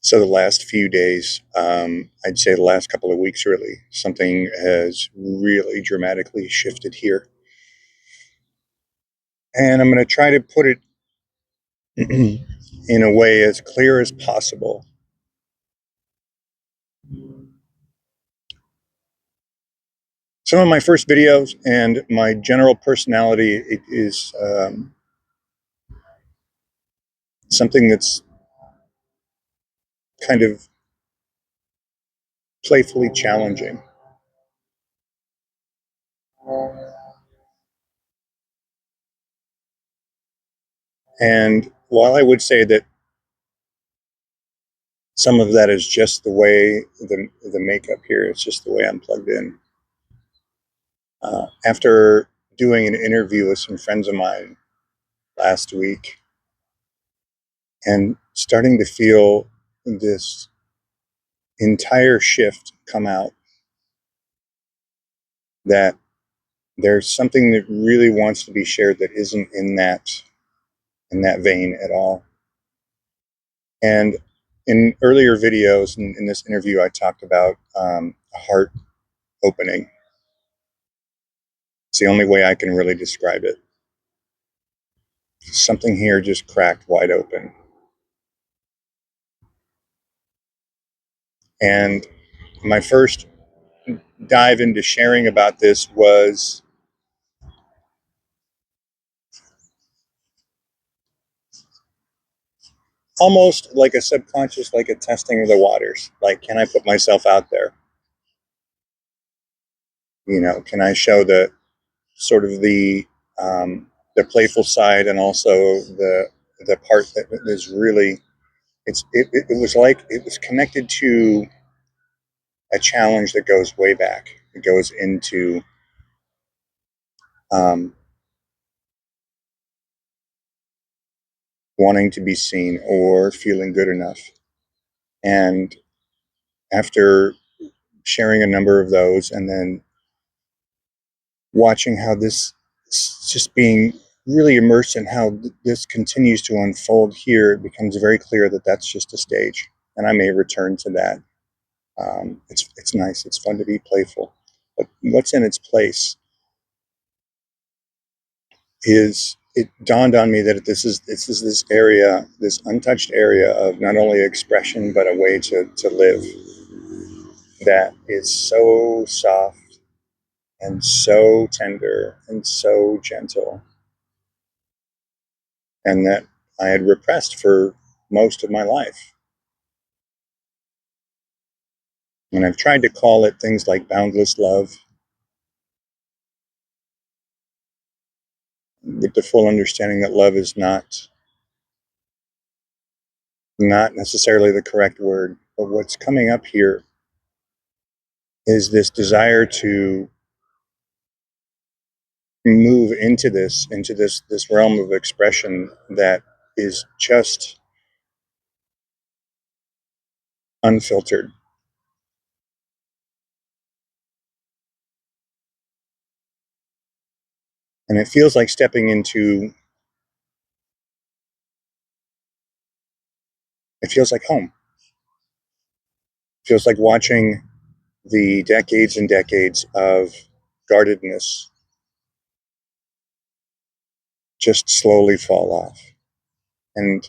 So the last few days, I'd say the last couple of weeks really, something has really dramatically shifted here. And I'm going to try to put it in a way as clear as possible. Some of my first videos and my general personality is something that's kind of playfully challenging. And while I would say that some of that is just the way the makeup here, it's just the way I'm plugged in. After doing an interview with some friends of mine last week and starting to feel this entire shift come out, that there's something that really wants to be shared that isn't in that vein at all. And in earlier videos, in this interview, I talked about a heart opening. It's the only way I can really describe it. Something here just cracked wide open. And my first dive into sharing about this was almost like a subconscious, like a testing of the waters. Like, can I put myself out there? Can I show the sort of the playful side, and also the part that is really it was like it was connected to a challenge that goes way back. It goes into um, wanting to be seen or feeling good enough. And after sharing a number of those, and then watching how this just being really immersed in how this continues to unfold here, it becomes very clear that that's just a stage, and I may return to that. It's nice. It's fun to be playful, but what's in its place is it dawned on me that this area, this untouched area of not only expression but a way to live that is so soft and so tender and so gentle, and that I had repressed for most of my life. And I've tried to call it things like boundless love, with the full understanding that love is not necessarily the correct word. But what's coming up here is this desire to move into this realm of expression that is just unfiltered. And it feels like stepping into, it feels like home. It feels like watching the decades and decades of guardedness just slowly fall off. And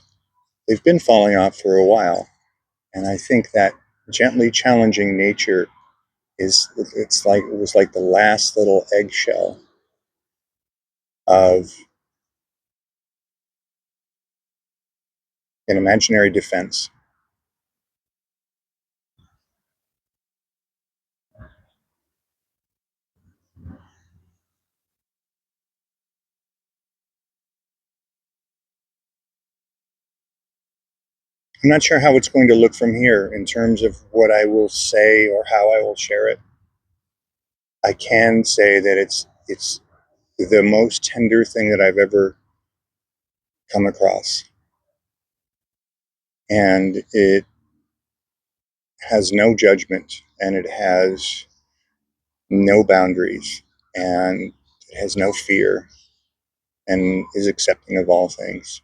they've been falling off for a while. And I think that gently challenging nature it was like the last little eggshell of an imaginary defense. I'm not sure how it's going to look from here in terms of what I will say or how I will share it. I can say that it's the most tender thing that I've ever come across. And it has no judgment, and it has no boundaries, and it has no fear, and is accepting of all things.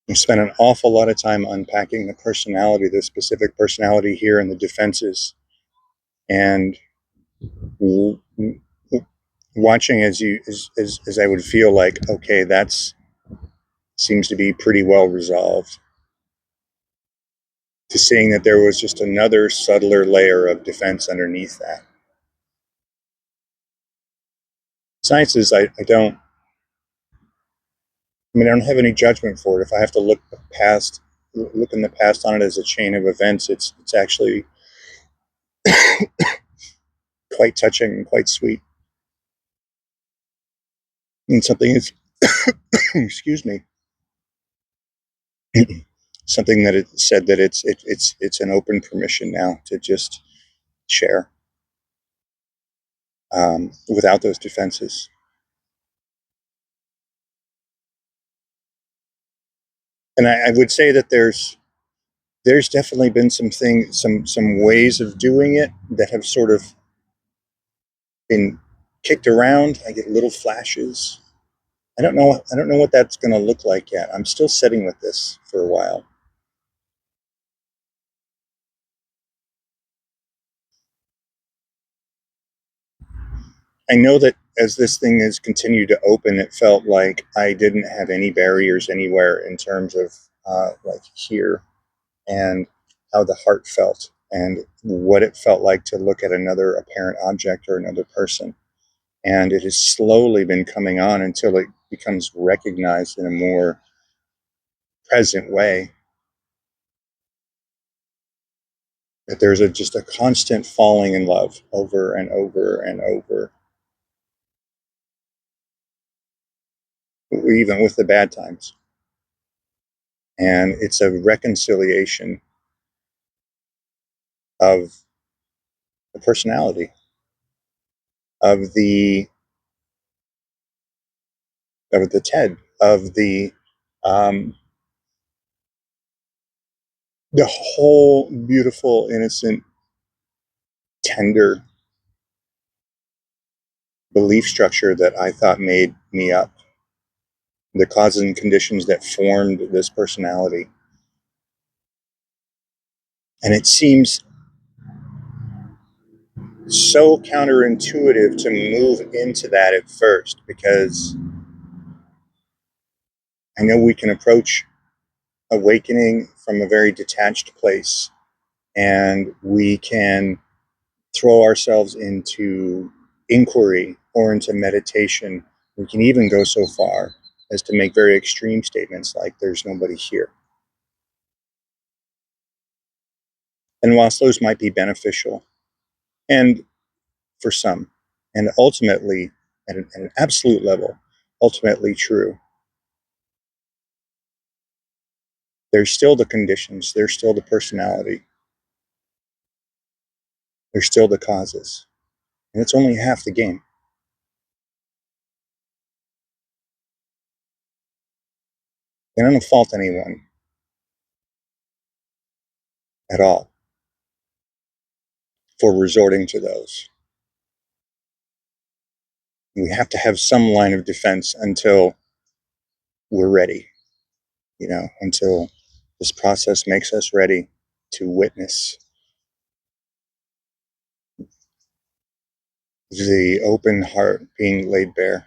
I spent an awful lot of time unpacking the personality, the specific personality here, and the defenses, and watching as I would feel like, okay, that's seems to be pretty well resolved, to seeing that there was just another subtler layer of defense underneath that. Science is, I don't, I mean, I don't have any judgment for it. If I have to look in the past on it as a chain of events, it's actually quite touching and quite sweet. And something is, excuse me, something that it said that it's an open permission now to just share, without those defenses. And I would say that there's definitely been some ways of doing it that have sort of been kicked around. I get little flashes. I don't know what that's going to look like yet. I'm still sitting with this for a while. I know that as this thing has continued to open, it felt like I didn't have any barriers anywhere in terms of, like here, and how the heart felt and what it felt like to look at another apparent object or another person. And it has slowly been coming on until it becomes recognized in a more present way. That there's just a constant falling in love over and over and over, even with the bad times. And it's a reconciliation of the personality, of the Ted, of um, the whole beautiful, innocent, tender belief structure that I thought made me up, the causes and conditions that formed this personality. And it seems so counterintuitive to move into that at first, because I know we can approach awakening from a very detached place, and we can throw ourselves into inquiry or into meditation. We can even go so far as to make very extreme statements like, there's nobody here. And whilst those might be beneficial, and for some, and ultimately, at an absolute level, ultimately true, there's still the conditions, there's still the personality, there's still the causes. And it's only half the game. And I don't fault anyone at all for resorting to those. We have to have some line of defense until we're ready, until this process makes us ready to witness the open heart being laid bare.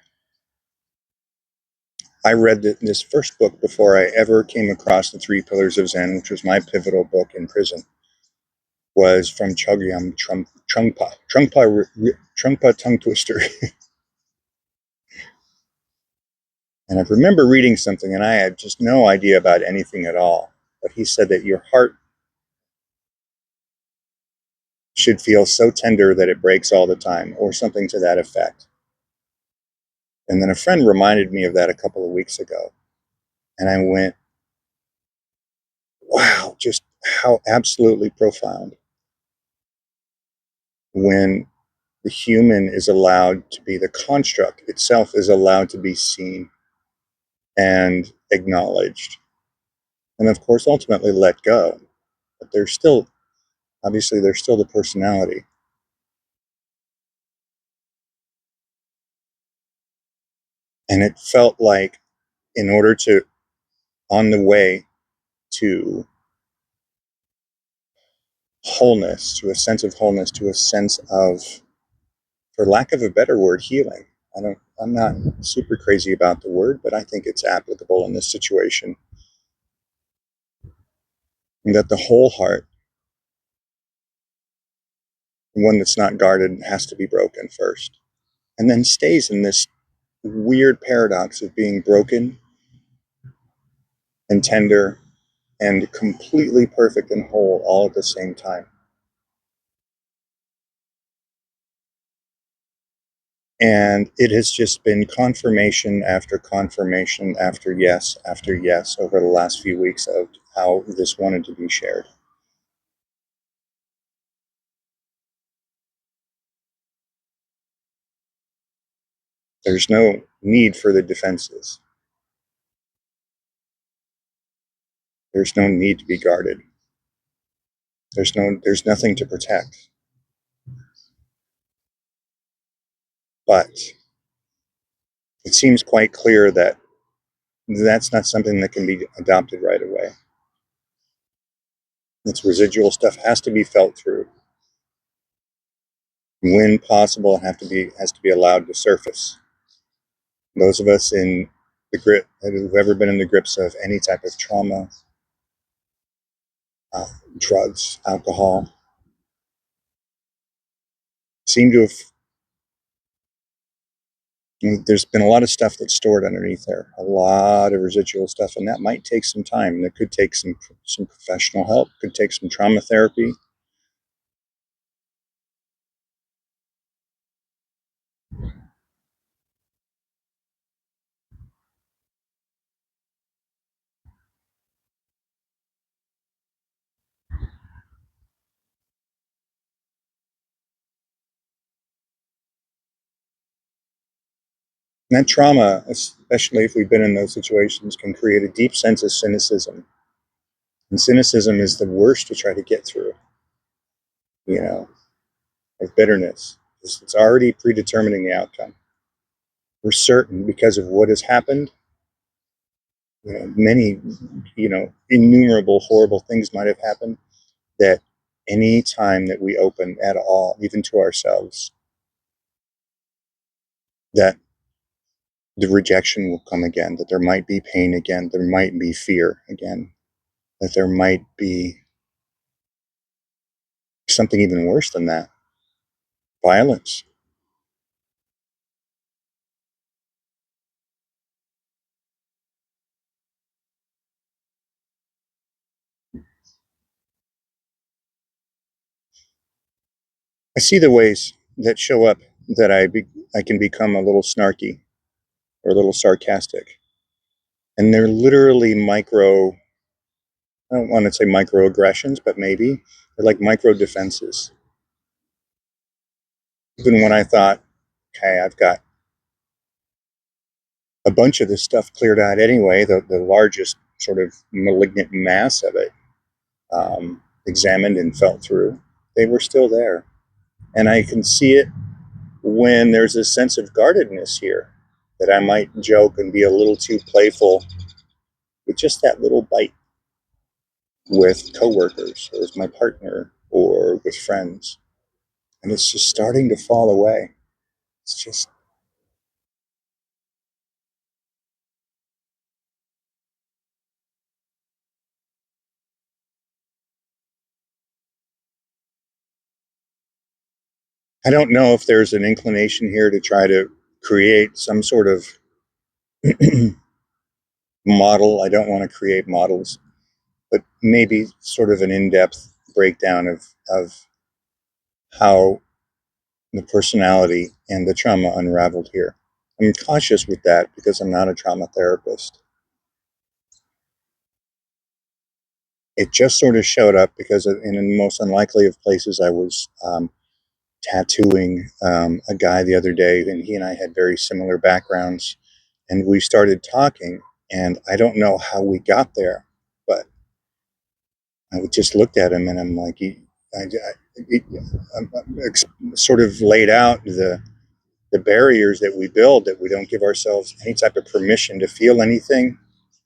I read this first book before I ever came across the Three Pillars of Zen, which was my pivotal book in prison, was from Chogyam Trungpa Tongue Twister. And I remember reading something, and I had just no idea about anything at all. But he said that your heart should feel so tender that it breaks all the time, or something to that effect. And then a friend reminded me of that a couple of weeks ago. And I went, wow, just how absolutely profound, when the human is allowed to be, the construct itself is allowed to be seen and acknowledged. And of course, ultimately let go. But obviously, there's still the personality. And it felt like, in order to on the way to wholeness, to a sense of wholeness, to a sense of, for lack of a better word, healing. I'm not super crazy about the word, but I think it's applicable in this situation. And that the whole heart, the one that's not guarded, has to be broken first. And then stays in this weird paradox of being broken and tender and completely perfect and whole all at the same time. And it has just been confirmation after yes over the last few weeks of how this wanted to be shared. There's no need for the defenses. There's no need to be guarded. There's nothing to protect. But it seems quite clear that that's not something that can be adopted right away. Its residual stuff has to be felt through. When possible, it has to be allowed to surface. Those of us in the grip who've ever been in the grips of any type of trauma, drugs, alcohol, seem to have. There's been a lot of stuff that's stored underneath there, a lot of residual stuff, and that might take some time. And it could take some professional help, could take some trauma therapy. And that trauma, especially if we've been in those situations, can create a deep sense of cynicism. And cynicism is the worst to try to get through, of bitterness. It's already predetermining the outcome. We're certain because of what has happened. Many, innumerable horrible things might have happened, that any time that we open at all, even to ourselves, that the rejection will come again, that there might be pain again, there might be fear again, that there might be something even worse than that, violence. I see the ways that show up that I can become a little snarky or a little sarcastic. And they're literally I don't want to say microaggressions, but maybe they're like micro defenses. Even when I thought, okay, I've got a bunch of this stuff cleared out anyway, the largest sort of malignant mass of it examined and felt through, they were still there. And I can see it when there's a sense of guardedness here, that I might joke and be a little too playful with just that little bite with coworkers or with my partner or with friends. And it's just starting to fall away. It's just, I don't know if there's an inclination here to try to create some sort of model. I don't want to create models, but maybe sort of an in-depth breakdown of how the personality and the trauma unraveled here. I'm cautious with that because I'm not a trauma therapist. It just sort of showed up because in the most unlikely of places, I was tattooing a guy the other day, and he and I had very similar backgrounds, and we started talking, and I don't know how we got there, but I just looked at him and I'm like, sort of laid out the barriers that we build, that we don't give ourselves any type of permission to feel anything.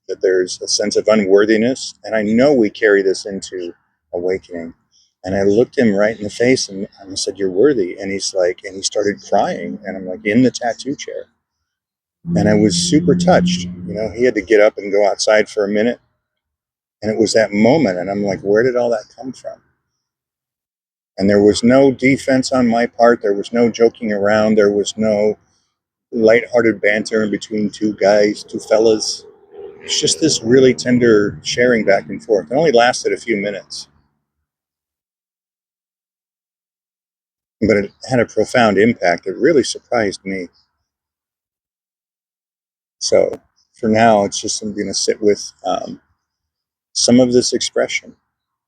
that there's a sense of unworthiness, and I know we carry this into awakening. And I looked him right in the face and I said, "You're worthy." And he's like, and he started crying, and I'm like in the tattoo chair, and I was super touched. He had to get up and go outside for a minute, and it was that moment, and I'm like, where did all that come from? And there was no defense on my part. There was no joking around. There was no lighthearted banter in between two guys, two fellas. It's just this really tender sharing back and forth. It only lasted a few minutes, but it had a profound impact. It really surprised me. So for now, it's just I'm going to sit with some of this expression,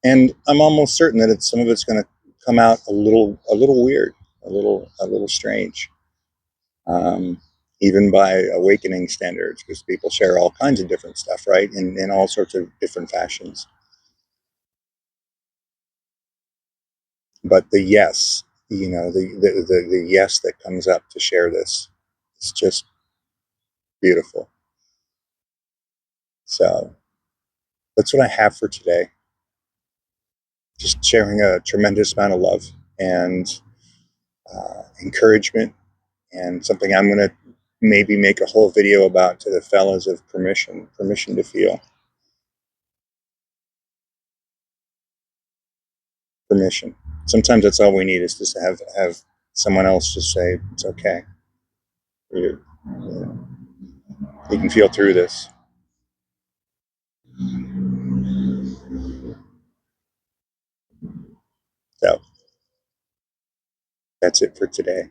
and I'm almost certain that some of it's going to come out a little weird, a little strange, um, even by awakening standards, because people share all kinds of different stuff, right, in all sorts of different fashions. But the yes, the yes that comes up to share this, it's just beautiful. So that's what I have for today. Just sharing a tremendous amount of love and encouragement, and something I'm going to maybe make a whole video about, to the fellas, of permission to feel, permission. Sometimes that's all we need, is just to have someone else just say it's okay. You can feel through this. So that's it for today.